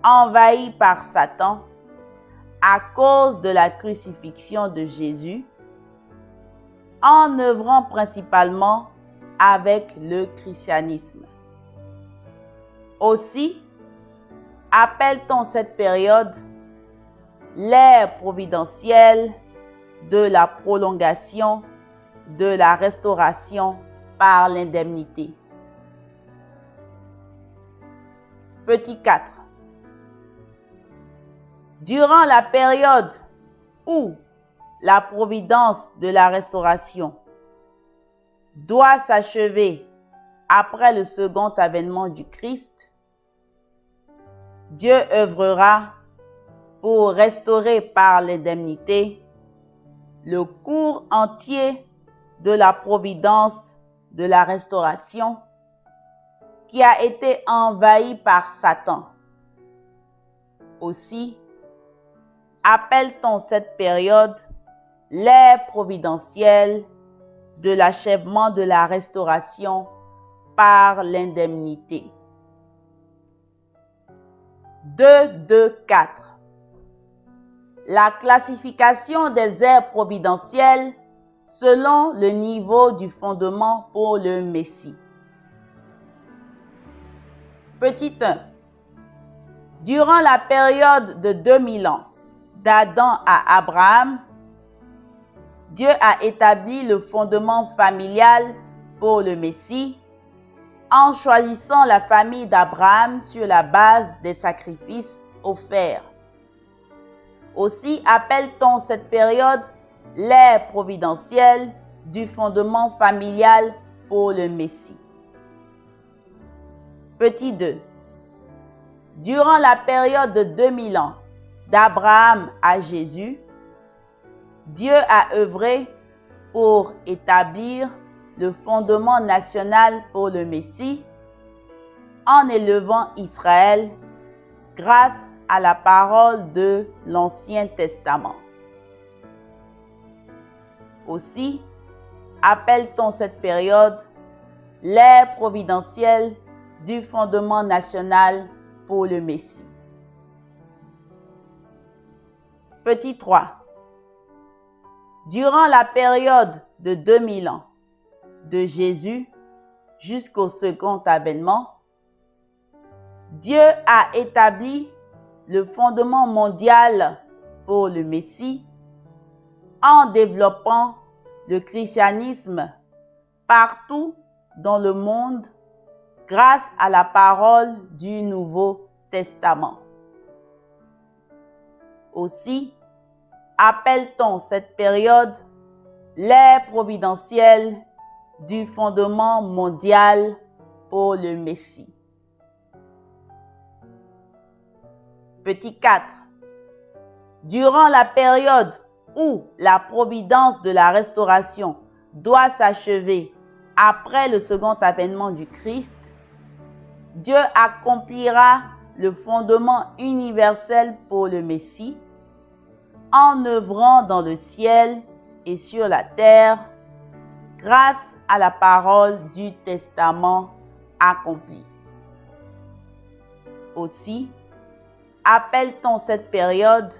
envahie par Satan à cause de la crucifixion de Jésus, en œuvrant principalement avec le christianisme. Aussi, appelle-t-on cette période l'ère providentielle de la prolongation de la restauration par l'indemnité. Petit 4. Durant la période où la providence de la restauration doit s'achever après le second avènement du Christ, Dieu œuvrera pour restaurer par l'indemnité le cours entier de la providence de la restauration qui a été envahi par Satan. Aussi, appelle-t-on cette période l'ère providentielle de l'achèvement de la restauration par l'indemnité. 2.2.4. La classification des ères providentielles selon le niveau du fondement pour le Messie. Petit 1. Durant la période de 2000 ans, d'Adam à Abraham, Dieu a établi le fondement familial pour le Messie en choisissant la famille d'Abraham sur la base des sacrifices offerts. Aussi appelle-t-on cette période l'ère providentielle du fondement familial pour le Messie. Petit 2. Durant la période de 2000 ans, d'Abraham à Jésus, Dieu a œuvré pour établir le fondement national pour le Messie en élevant Israël grâce à la parole de l'Ancien Testament. Aussi, appelle-t-on cette période l'ère providentielle du fondement national pour le Messie. Petit 3. Durant la période de 2000 ans, de Jésus jusqu'au second avènement, Dieu a établi le fondement mondial pour le Messie en développant le christianisme partout dans le monde grâce à la parole du Nouveau Testament. Aussi, appelle-t-on cette période l'ère providentielle du fondement mondial pour le Messie. Petit 4. Durant la période où la providence de la restauration doit s'achever après le second avènement du Christ, Dieu accomplira le fondement universel pour le Messie en œuvrant dans le ciel et sur la terre grâce à la parole du testament accompli. Aussi, appelle-t-on cette période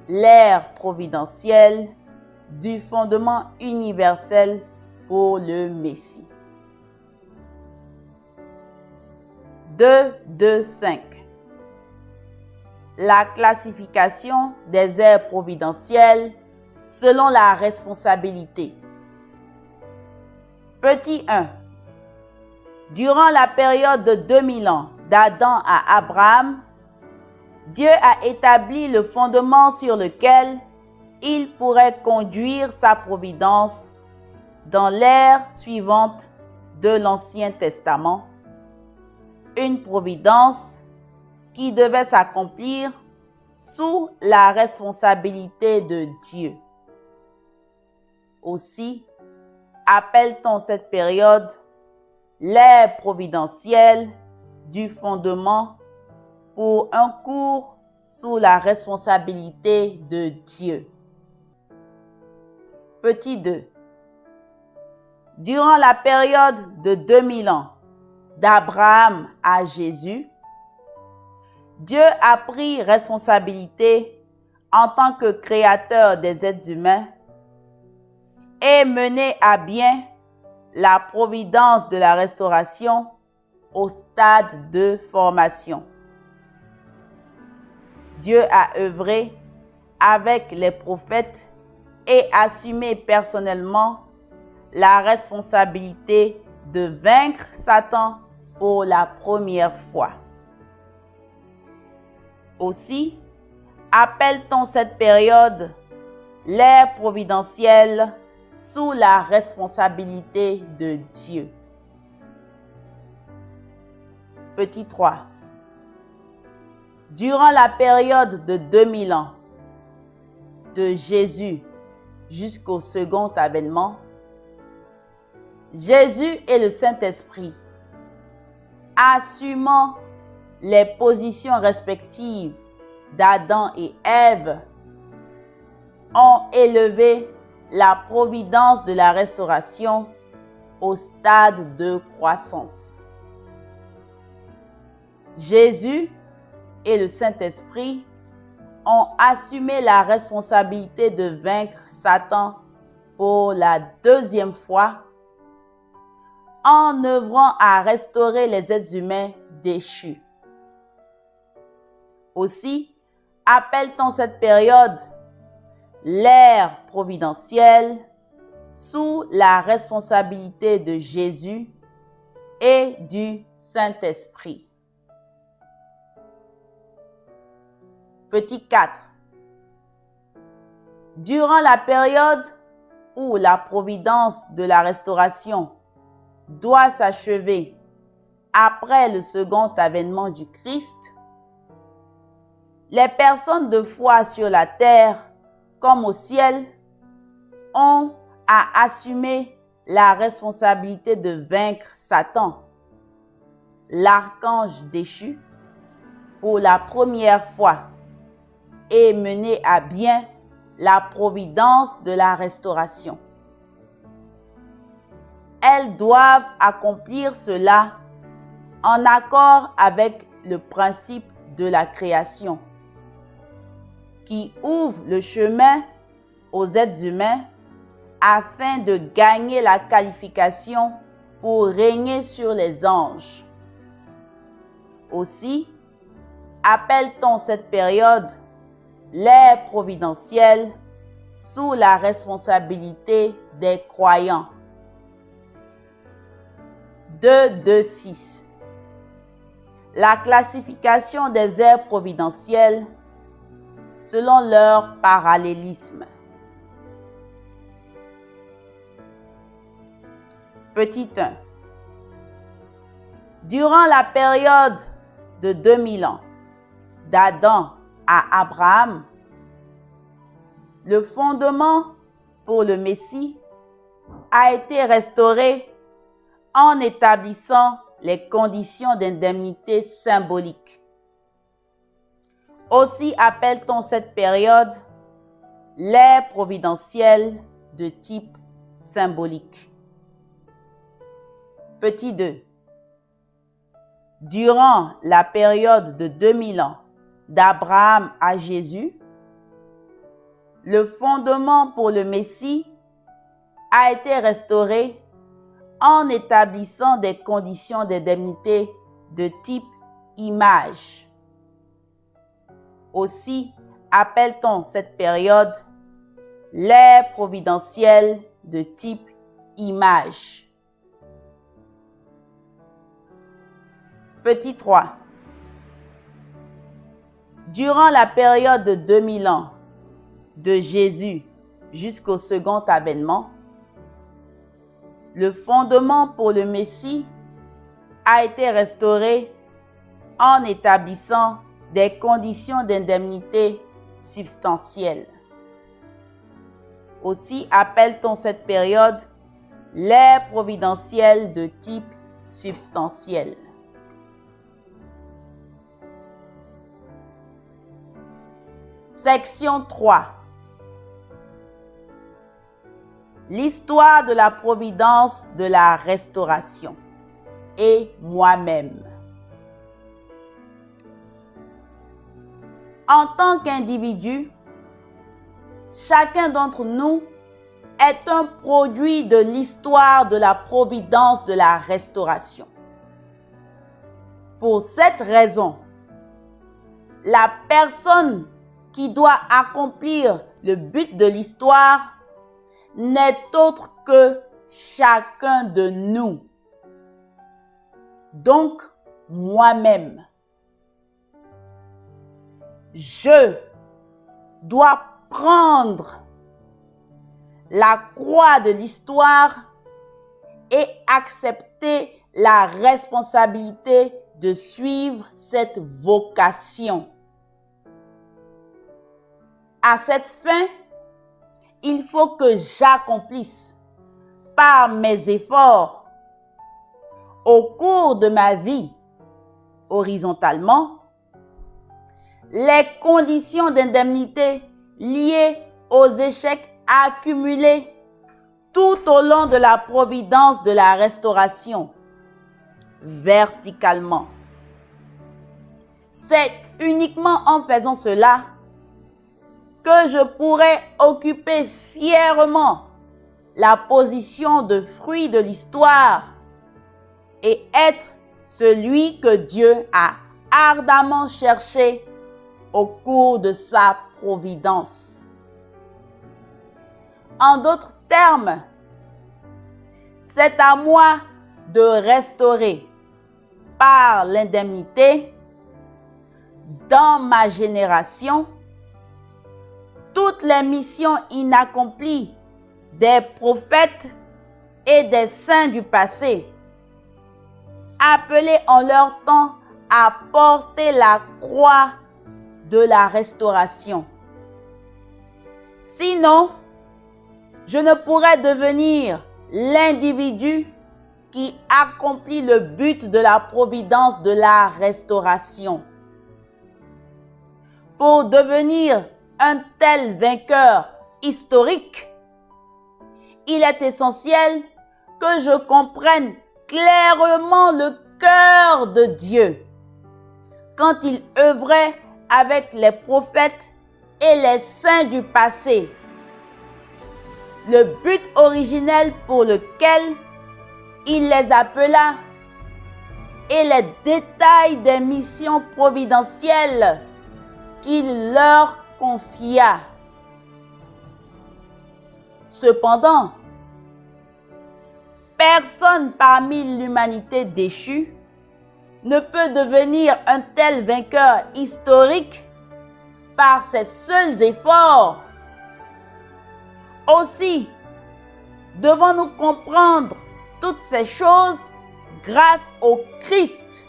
l'ère providentielle du fondement universel pour le Messie. 2.2.5. La classification des ères providentielles selon la responsabilité. Petit 1. Durant la période de 2000 ans d'Adam à Abraham, Dieu a établi le fondement sur lequel il pourrait conduire sa providence dans l'ère suivante de l'Ancien Testament, une providence qui devait s'accomplir sous la responsabilité de Dieu. Aussi, appelle-t-on cette période l'ère providentielle du fondement pour un cours sous la responsabilité de Dieu. Petit 2. Durant la période de 2000 ans, d'Abraham à Jésus, Dieu a pris responsabilité en tant que créateur des êtres humains et mené à bien la providence de la restauration au stade de formation. Dieu a œuvré avec les prophètes et assumé personnellement la responsabilité de vaincre Satan pour la première fois. Aussi, appelle-t-on cette période l'ère providentielle sous la responsabilité de Dieu. Petit 3. Durant la période de 2000 ans, de Jésus jusqu'au second avènement, Jésus et le Saint-Esprit, assumant les positions respectives d'Adam et Ève, ont élevé la providence de la restauration au stade de croissance. Jésus et le Saint-Esprit ont assumé la responsabilité de vaincre Satan pour la deuxième fois en œuvrant à restaurer les êtres humains déchus. Aussi, appelle-t-on cette période l'ère providentielle sous la responsabilité de Jésus et du Saint-Esprit. Petit 4. Durant la période où la providence de la restauration doit s'achever après le second avènement du Christ, les personnes de foi sur la terre comme au ciel ont à assumer la responsabilité de vaincre Satan, l'archange déchu, pour la première fois et mener à bien la providence de la restauration. Elles doivent accomplir cela en accord avec le principe de la création, qui ouvre le chemin aux êtres humains afin de gagner la qualification pour régner sur les anges. Aussi, appelle-t-on cette période l'ère providentielle sous la responsabilité des croyants. 2.2.6. La classification des ères providentielles selon leur parallélisme. Petit 1. Durant la période de 2000 ans, d'Adam à Abraham, le fondement pour le Messie a été restauré en établissant les conditions d'indemnité symbolique. Aussi appelle-t-on cette période l'ère providentielle de type symbolique. Petit 2. Durant la période de 2000 ans d'Abraham à Jésus, le fondement pour le Messie a été restauré en établissant des conditions d'indemnité de type image. Aussi appelle-t-on cette période l'ère providentielle de type image. Petit 3. Durant la période de 2000 ans de Jésus jusqu'au second avènement, le fondement pour le Messie a été restauré en établissant des conditions d'indemnité substantielles. Aussi appelle-t-on cette période l'ère providentielle de type substantiel. Section 3. L'histoire de la providence de la restauration et moi-même. En tant qu'individu, chacun d'entre nous est un produit de l'histoire de la providence de la restauration. Pour cette raison, la personne qui doit accomplir le but de l'histoire n'est autre que chacun de nous. Donc, moi-même. Je dois prendre la croix de l'histoire et accepter la responsabilité de suivre cette vocation. À cette fin, il faut que j'accomplisse par mes efforts au cours de ma vie, horizontalement, les conditions d'indemnité liées aux échecs accumulés tout au long de la providence de la restauration, verticalement. C'est uniquement en faisant cela que je pourrai occuper fièrement la position de fruit de l'histoire et être celui que Dieu a ardemment cherché au cours de sa providence. En d'autres termes, c'est à moi de restaurer par l'indemnité dans ma génération toutes les missions inaccomplies des prophètes et des saints du passé, appelés en leur temps à porter la croix de la restauration. Sinon, je ne pourrais devenir l'individu qui accomplit le but de la providence de la restauration. Pour devenir un tel vainqueur historique, il est essentiel que je comprenne clairement le cœur de Dieu quand il œuvrait avec les prophètes et les saints du passé. Le but originel pour lequel il les appela et les détails des missions providentielles qu'il leur confia. Cependant, personne parmi l'humanité déchue ne peut devenir un tel vainqueur historique par ses seuls efforts. Aussi, devons-nous comprendre toutes ces choses grâce au Christ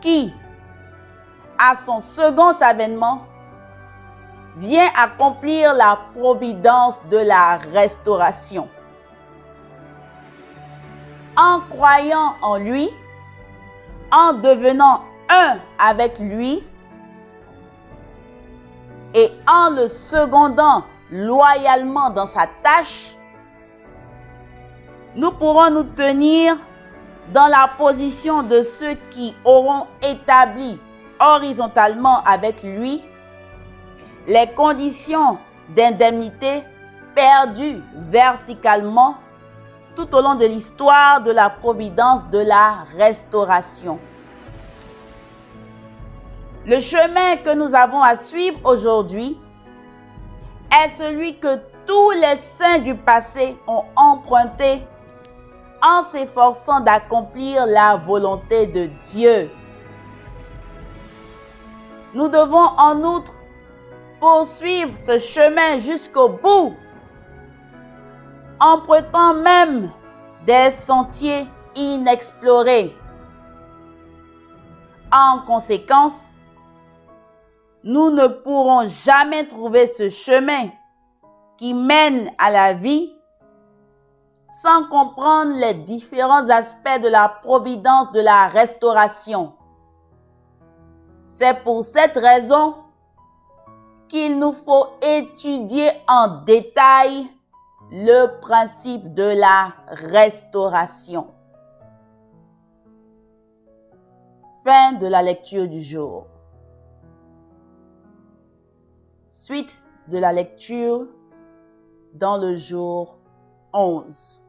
qui, à son second avènement, vient accomplir la providence de la restauration. En croyant en lui, en devenant un avec lui et en le secondant loyalement dans sa tâche, nous pourrons nous tenir dans la position de ceux qui auront établi horizontalement avec lui les conditions d'indemnité perdues verticalement tout au long de l'histoire de la providence de la restauration. Le chemin que nous avons à suivre aujourd'hui est celui que tous les saints du passé ont emprunté en s'efforçant d'accomplir la volonté de Dieu. Nous devons en outre poursuivre ce chemin jusqu'au bout, empruntant même des sentiers inexplorés. En conséquence, nous ne pourrons jamais trouver ce chemin qui mène à la vie sans comprendre les différents aspects de la providence de la restauration. C'est pour cette raison qu'il nous faut étudier en détail le principe de la restauration. Fin de la lecture du jour. Suite de la lecture dans le jour 11.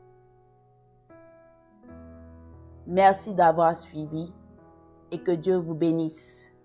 Merci d'avoir suivi et que Dieu vous bénisse.